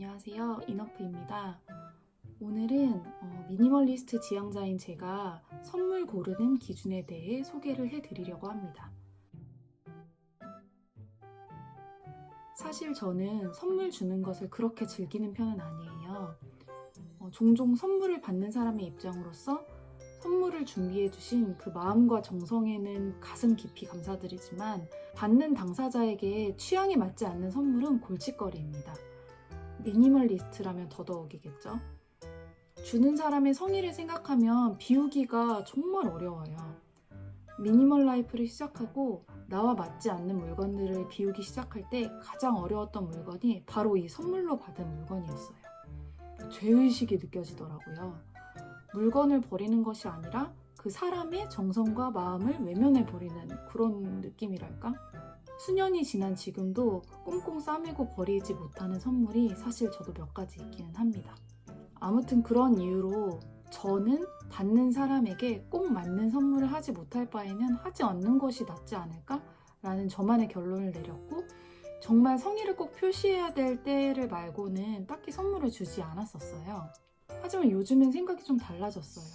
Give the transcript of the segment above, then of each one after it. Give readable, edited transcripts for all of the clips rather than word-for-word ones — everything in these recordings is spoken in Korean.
안녕하세요, 이너프입니다. 오늘은 미니멀리스트 지향자인 제가 선물 고르는 기준에 대해 소개를 해드리려고 합니다. 사실 저는 선물 주는 것을 그렇게 즐기는 편은 아니에요. 종종 선물을 받는 사람의 입장으로서 선물을 준비해주신 그 마음과 정성에는 가슴 깊이 감사드리지만 받는 당사자에게 취향에 맞지 않는 선물은 골칫거리입니다. 미니멀리스트라면 더더욱이겠죠. 주는 사람의 성의를 생각하면 비우기가 정말 어려워요. 미니멀 라이프를 시작하고 나와 맞지 않는 물건들을 비우기 시작할 때 가장 어려웠던 물건이 바로 이 선물로 받은 물건이었어요. 죄의식이 느껴지더라고요. 물건을 버리는 것이 아니라 그 사람의 정성과 마음을 외면해 버리는 그런 느낌이랄까? 수년이 지난 지금도 꽁꽁 싸매고 버리지 못하는 선물이 사실 저도 몇 가지 있기는 합니다. 아무튼 그런 이유로 저는 받는 사람에게 꼭 맞는 선물을 하지 못할 바에는 하지 않는 것이 낫지 않을까? 라는 저만의 결론을 내렸고 정말 성의를 꼭 표시해야 될 때를 말고는 딱히 선물을 주지 않았었어요. 하지만 요즘엔 생각이 좀 달라졌어요.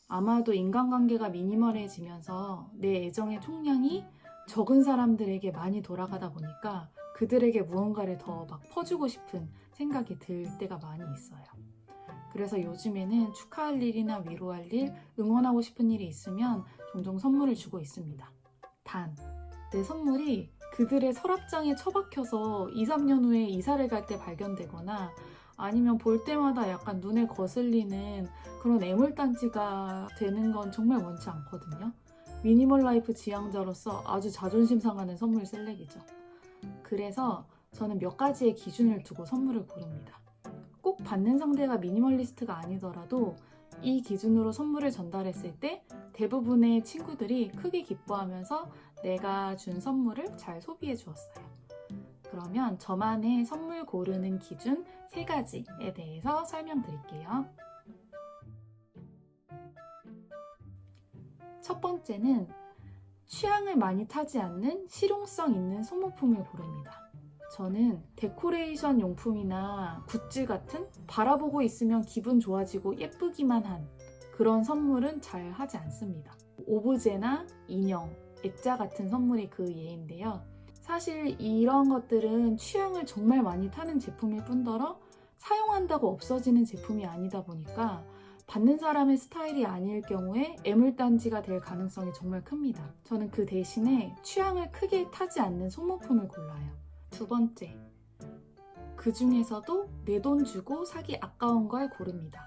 아마도 인간관계가 미니멀해지면서 내 애정의 총량이 적은 사람들에게 많이 돌아가다 보니까 그들에게 무언가를 더 막 퍼주고 싶은 생각이 들 때가 많이 있어요. 그래서 요즘에는 축하할 일이나 위로할 일, 응원하고 싶은 일이 있으면 종종 선물을 주고 있습니다. 단, 내 선물이 그들의 서랍장에 처박혀서 2, 3년 후에 이사를 갈 때 발견되거나 아니면 볼 때마다 약간 눈에 거슬리는 그런 애물단지가 되는 건 정말 원치 않거든요. 미니멀 라이프 지향자로서 아주 자존심 상하는 선물 셀렉이죠. 그래서 저는 몇 가지의 기준을 두고 선물을 고릅니다. 꼭 받는 상대가 미니멀리스트가 아니더라도 이 기준으로 선물을 전달했을 때 대부분의 친구들이 크게 기뻐하면서 내가 준 선물을 잘 소비해 주었어요. 그러면 저만의 선물 고르는 기준 3가지에 대해서 설명드릴게요. 첫 번째는 취향을 많이 타지 않는 실용성 있는 소모품을 고릅니다. 저는 데코레이션 용품이나 굿즈 같은 바라보고 있으면 기분 좋아지고 예쁘기만 한 그런 선물은 잘 하지 않습니다. 오브제나 인형, 액자 같은 선물이 그 예인데요. 사실 이런 것들은 취향을 정말 많이 타는 제품일 뿐더러 사용한다고 없어지는 제품이 아니다 보니까 받는 사람의 스타일이 아닐 경우에 애물단지가 될 가능성이 정말 큽니다. 저는 그 대신에 취향을 크게 타지 않는 소모품을 골라요. 두 번째, 그 중에서도 내 돈 주고 사기 아까운 걸 고릅니다.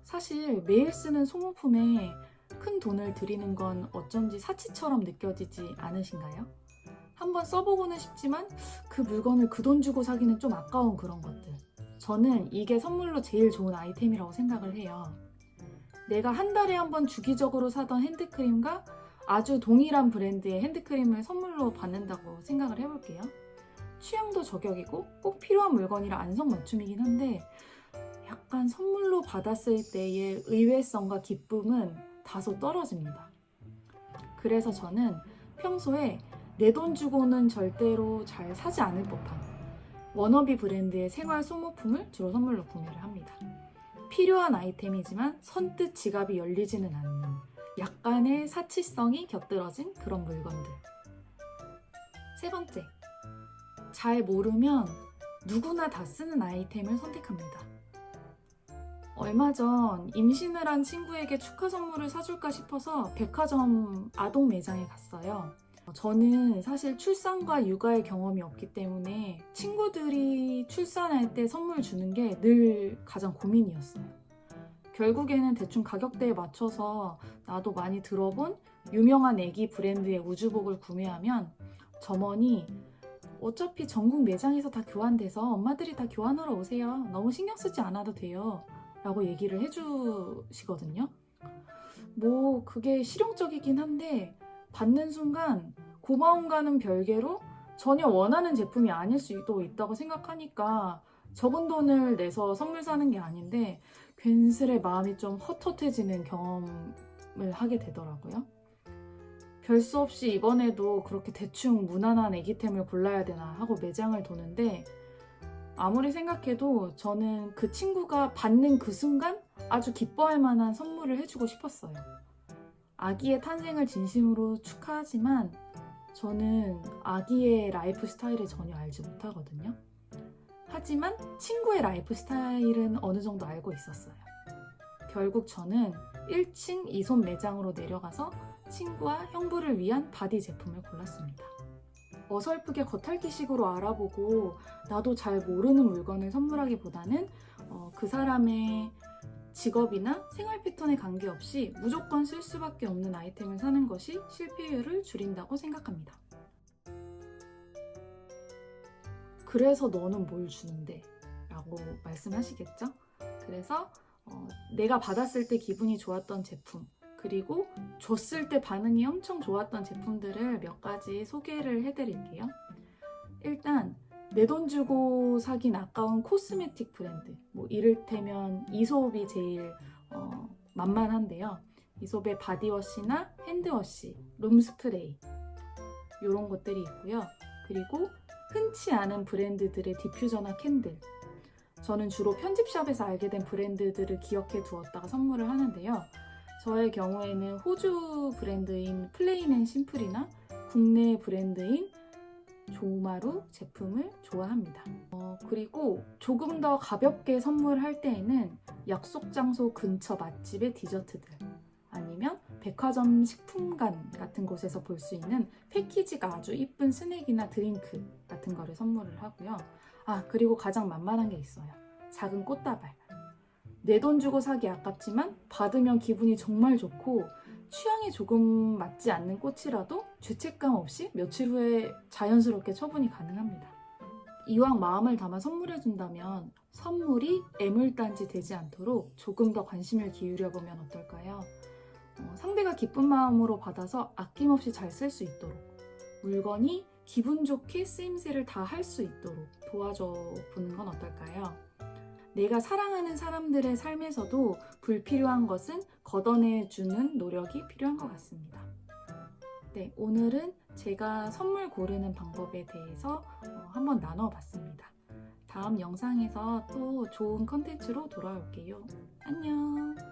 사실 매일 쓰는 소모품에 큰 돈을 들이는 건 어쩐지 사치처럼 느껴지지 않으신가요? 한번 써보고는 싶지만 그 물건을 그 돈 주고 사기는 좀 아까운 그런 것들. 저는 이게 선물로 제일 좋은 아이템이라고 생각을 해요. 내가 한 달에 한 번 주기적으로 사던 핸드크림과 아주 동일한 브랜드의 핸드크림을 선물로 받는다고 생각을 해볼게요. 취향도 저격이고 꼭 필요한 물건이라 안성맞춤이긴 한데 약간 선물로 받았을 때의 의외성과 기쁨은 다소 떨어집니다. 그래서 저는 평소에 내 돈 주고는 절대로 잘 사지 않을 법한 워너비 브랜드의 생활 소모품을 주로 선물로 구매를 합니다. 필요한 아이템이지만 선뜻 지갑이 열리지는 않는 약간의 사치성이 곁들어진 그런 물건들. 세 번째, 잘 모르면 누구나 다 쓰는 아이템을 선택합니다. 얼마 전 임신을 한 친구에게 축하 선물을 사줄까 싶어서 백화점 아동 매장에 갔어요. 저는 사실 출산과 육아의 경험이 없기 때문에 친구들이 출산할 때 선물 주는 게 늘 가장 고민이었어요. 결국에는 대충 가격대에 맞춰서 나도 많이 들어본 유명한 애기 브랜드의 우주복을 구매하면 점원이 어차피 전국 매장에서 다 교환돼서 엄마들이 다 교환하러 오세요. 너무 신경 쓰지 않아도 돼요. 라고 얘기를 해주시거든요. 뭐 그게 실용적이긴 한데 받는 순간 고마움과는 별개로 전혀 원하는 제품이 아닐 수도 있다고 생각하니까 적은 돈을 내서 선물 사는 게 아닌데 괜스레 마음이 좀 헛헛해지는 경험을 하게 되더라고요. 별 수 없이 이번에도 그렇게 대충 무난한 애기템을 골라야 되나 하고 매장을 도는데 아무리 생각해도 저는 그 친구가 받는 그 순간 아주 기뻐할 만한 선물을 해주고 싶었어요. 아기의 탄생을 진심으로 축하하지만 저는 아기의 라이프 스타일을 전혀 알지 못하거든요. 하지만 친구의 라이프 스타일은 어느 정도 알고 있었어요. 결국 저는 1층 이손 매장으로 내려가서 친구와 형부를 위한 바디 제품을 골랐습니다. 어설프게 겉핥기식으로 알아보고 나도 잘 모르는 물건을 선물하기보다는 그 사람의 직업이나 생활 패턴에 관계없이 무조건 쓸 수밖에 없는 아이템을 사는 것이 실패율을 줄인다고 생각합니다. 그래서 너는 뭘 주는데? 라고 말씀하시겠죠? 그래서 내가 받았을 때 기분이 좋았던 제품, 그리고 줬을 때 반응이 엄청 좋았던 제품들을 몇 가지 소개를 해드릴게요. 일단 내 돈 주고 사긴 아까운 코스메틱 브랜드, 뭐 이를테면 이솝이 제일 만만한데요. 이솝의 바디워시나 핸드워시, 룸스프레이 이런 것들이 있고요. 그리고 흔치 않은 브랜드들의 디퓨저나 캔들, 저는 주로 편집샵에서 알게 된 브랜드들을 기억해 두었다가 선물을 하는데요. 저의 경우에는 호주 브랜드인 플레인앤심플이나 국내 브랜드인 조마루 제품을 좋아합니다. 그리고 조금 더 가볍게 선물할 때에는 약속 장소 근처 맛집의 디저트들, 아니면 백화점 식품관 같은 곳에서 볼 수 있는 패키지가 아주 이쁜 스낵이나 드링크 같은 거를 선물을 하고요. 그리고 가장 만만한 게 있어요. 작은 꽃다발. 내 돈 주고 사기 아깝지만 받으면 기분이 정말 좋고 취향에 조금 맞지 않는 꽃이라도 죄책감 없이 며칠 후에 자연스럽게 처분이 가능합니다. 이왕 마음을 담아 선물해준다면 선물이 애물단지 되지 않도록 조금 더 관심을 기울여보면 어떨까요? 상대가 기쁜 마음으로 받아서 아낌없이 잘 쓸 수 있도록, 물건이 기분 좋게 쓰임새를 다 할 수 있도록 도와줘 보는 건 어떨까요? 내가 사랑하는 사람들의 삶에서도 불필요한 것은 걷어내주는 노력이 필요한 것 같습니다. 네, 오늘은 제가 선물 고르는 방법에 대해서 한번 나눠봤습니다. 다음 영상에서 또 좋은 컨텐츠로 돌아올게요. 안녕!